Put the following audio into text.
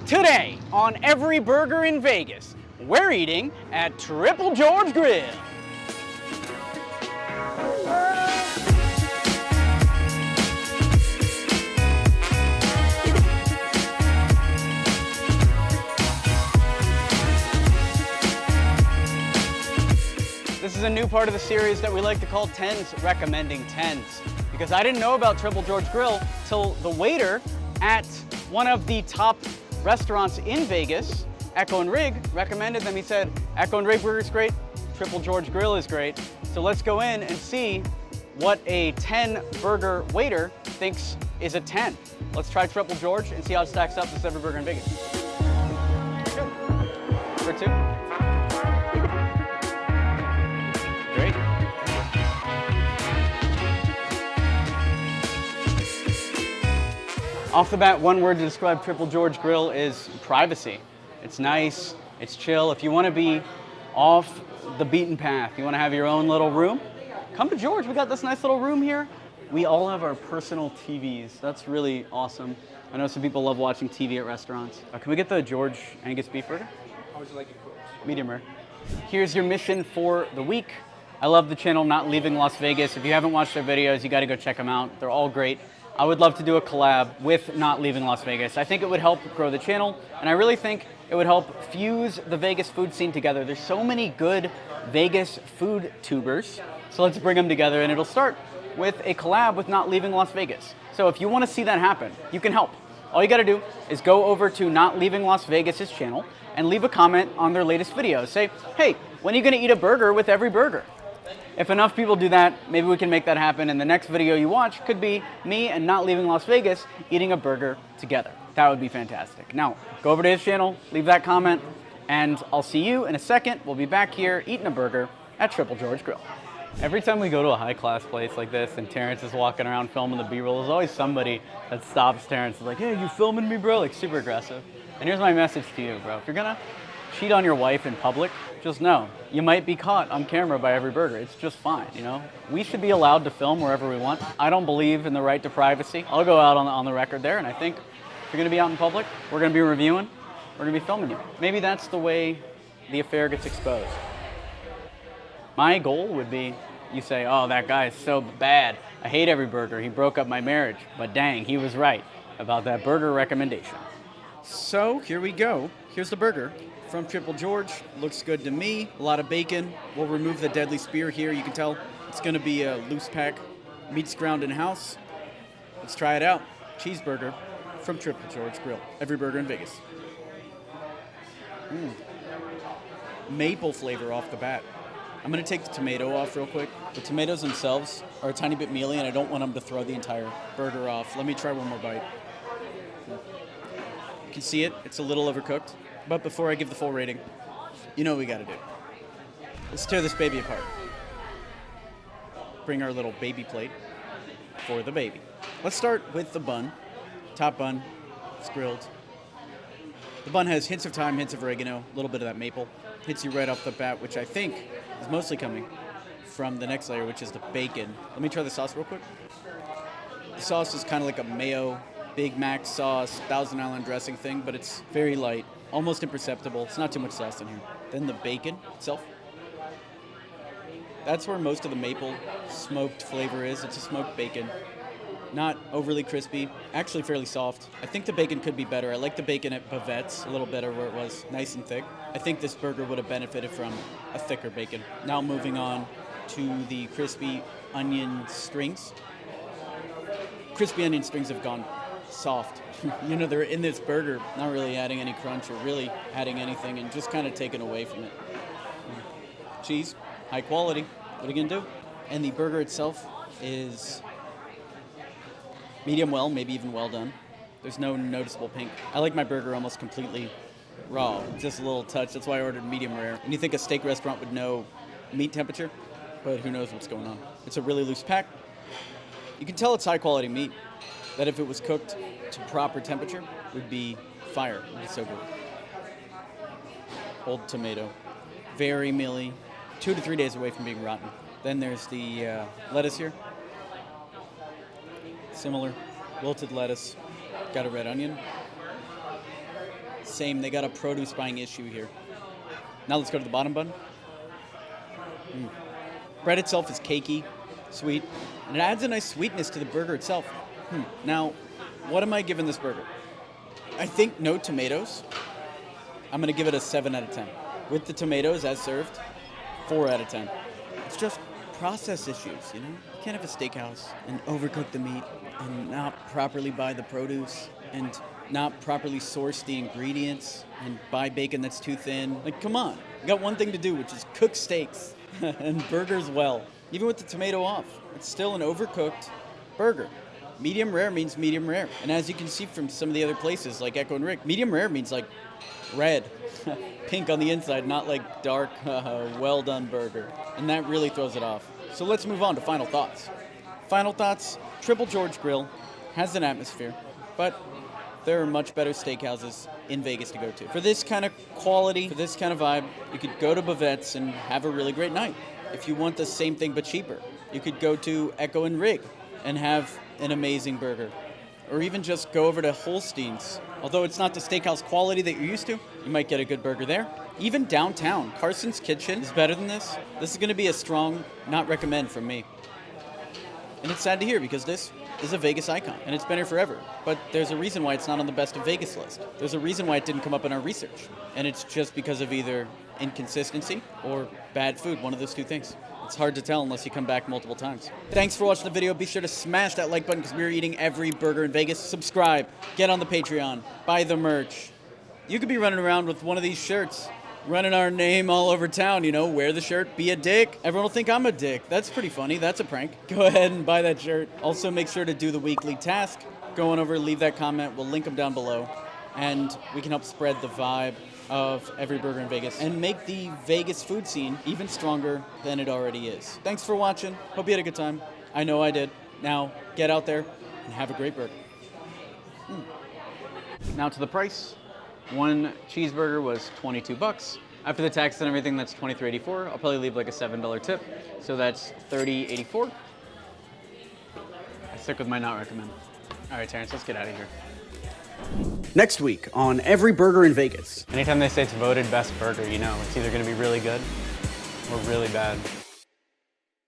Today, on every burger in Vegas, we're eating at Triple George Grill. This is a new part of the series that we like to call 10s Recommending 10s, because I didn't know about Triple George Grill till the waiter at one of the top restaurants in Vegas, 𝐥𝐤𝐤𝐞, recommended them. He said, 𝐥𝐤𝐤𝐞 burger is great, Triple George Grill is great. So let's go in and see what a 10 burger waiter thinks is a 10. Let's try Triple George and see how it stacks up with every burger in Vegas. Number 2. Great. Off the bat, one word to describe Triple George Grill is privacy. It's nice, it's chill. If you want to be off the beaten path, you want to have your own little room, come to George. We got this nice little room here. We all have our personal TVs. That's really awesome. I know some people love watching TV at restaurants. Can we get the George Angus beef burger? How would you like it cooked? Medium rare. Here's your mission for the week. I love the channel Not Leaving Las Vegas. If you haven't watched their videos, you got to go check them out. They're all great. I would love to do a collab with Not Leaving Las Vegas. I think it would help grow the channel, and I really think it would help fuse the Vegas food scene together. There's so many good Vegas food tubers, so let's bring them together, and it'll start with a collab with Not Leaving Las Vegas. So if you want to see that happen, you can help. All you got to do is go over to Not Leaving Las Vegas' channel and leave a comment on their latest video. Say, hey, when are you going to eat a burger with every burger? If enough people do that, maybe we can make that happen, and the next video you watch could be me and Not Leaving Las Vegas eating a burger together. That would be fantastic. Now, go over to his channel, leave that comment, and I'll see you in a second. We'll be back here eating a burger at Triple George Grill. Every time we go to a high-class place like this and Terrence is walking around filming the B-roll, there's always somebody that stops Terrence and is like, hey, you filming me, bro? Like, super aggressive. And here's my message to you, bro. If you're gonna cheat on your wife in public, just know you might be caught on camera by every burger. It's just fine, you know? We should be allowed to film wherever we want. I don't believe in the right to privacy. I'll go out on the record there, and I think if you're gonna be out in public, we're gonna be reviewing, we're gonna be filming you. Maybe that's the way the affair gets exposed. My goal would be, you say, oh, that guy is so bad. I hate every burger. He broke up my marriage. But dang, he was right about that burger recommendation. So here we go. Here's the burger from Triple George. Looks good to me. A lot of bacon. We'll remove the deadly spear here. You can tell it's going to be a loose pack. Meat's ground in-house. Let's try it out. Cheeseburger from Triple George Grill. Every burger in Vegas. Maple flavor off the bat. I'm going to take the tomato off real quick. The tomatoes themselves are a tiny bit mealy, and I don't want them to throw the entire burger off. Let me try one more bite. You can see it. It's a little overcooked. But before I give the full rating, you know what we got to do. Let's tear this baby apart. Bring our little baby plate for the baby. Let's start with the bun. Top bun. It's grilled. The bun has hints of thyme, hints of oregano, a little bit of that maple. Hits you right off the bat, which I think is mostly coming from the next layer, which is the bacon. Let me try the sauce real quick. The sauce is kind of like a mayo, Big Mac sauce, Thousand Island dressing thing, but it's very light, almost imperceptible. It's not too much sauce in here. Then the bacon itself. That's where most of the maple smoked flavor is. It's a smoked bacon. Not overly crispy, actually fairly soft. I think the bacon could be better. I like the bacon at Bavette's a little better where it was nice and thick. I think this burger would have benefited from a thicker bacon. Now moving on to the crispy onion strings. Crispy onion strings have gone soft. You know, they're in this burger, not really adding any crunch or really adding anything and just kind of taken away from it. Cheese, high quality. What are you gonna do? And the burger itself is medium well, maybe even well done. There's no noticeable pink. I like my burger almost completely raw, just a little touch. That's why I ordered medium rare. And you think a steak restaurant would know meat temperature, but who knows what's going on. It's a really loose pack. You can tell it's high quality meat, that if it was cooked to proper temperature, would be fire. It would be so good. Old tomato, very mealy, 2 to 3 days away from being rotten. Then there's the lettuce here. Similar, wilted lettuce, got a red onion. same. They got a produce buying issue here. Now let's go to the bottom bun. Bread itself is cakey, sweet, and it adds a nice sweetness to the burger itself. Now, what am I giving this burger? I think no tomatoes. I'm gonna give it a 7 out of 10. With the tomatoes as served, 4 out of 10. It's just process issues, you know? You can't have a steakhouse and overcook the meat and not properly buy the produce and not properly source the ingredients and buy bacon that's too thin. Like, come on. You got one thing to do, which is cook steaks and burgers well. Even with the tomato off, it's still an overcooked burger. Medium rare means medium rare. And as you can see from some of the other places like 𝐤𝐤 and 𝐤𝐤, medium rare means like red, pink on the inside, not like dark, well done burger. And that really throws it off. So let's move on to final thoughts. Final thoughts, Triple George Grill has an atmosphere, but there are much better steakhouses in Vegas to go to. For this kind of quality, for this kind of vibe, you could go to Bavette's and have a really great night. If you want the same thing but cheaper, you could go to 𝐤𝐤 and 𝐤𝐤 and have an amazing burger. Or even just go over to Holstein's. Although it's not the steakhouse quality that you're used to, you might get a good burger there. Even downtown, Carson's Kitchen is better than this. This is gonna be a strong not recommend from me. And it's sad to hear because this is a Vegas icon and it's been here forever. But there's a reason why it's not on the best of Vegas list. There's a reason why it didn't come up in our research. And it's just because of either inconsistency or bad food, one of those two things. It's hard to tell unless you come back multiple times. Thanks for watching the video. Be sure to smash that like button because we're eating every burger in Vegas. Subscribe, get on the Patreon, buy the merch. You could be running around with one of these shirts, running our name all over town, you know, wear the shirt, be a dick. Everyone will think I'm a dick. That's pretty funny. That's a prank. Go ahead and buy that shirt. Also make sure to do the weekly task. Go on over, leave that comment. We'll link them down below. And we can help spread the vibe of every burger in Vegas and make the Vegas food scene even stronger than it already is. Thanks for watching. Hope you had a good time. I know I did. Now, get out there and have a great burger. Now to the price. One cheeseburger was 22 bucks. After the tax and everything, that's $23.84. I'll probably leave like a $7 tip. So that's $30.84. I stick with my not recommend. All right, Terrence, let's get out of here. Next week on Every Burger in Vegas. Anytime they say it's voted best burger, you know, it's either gonna be really good or really bad.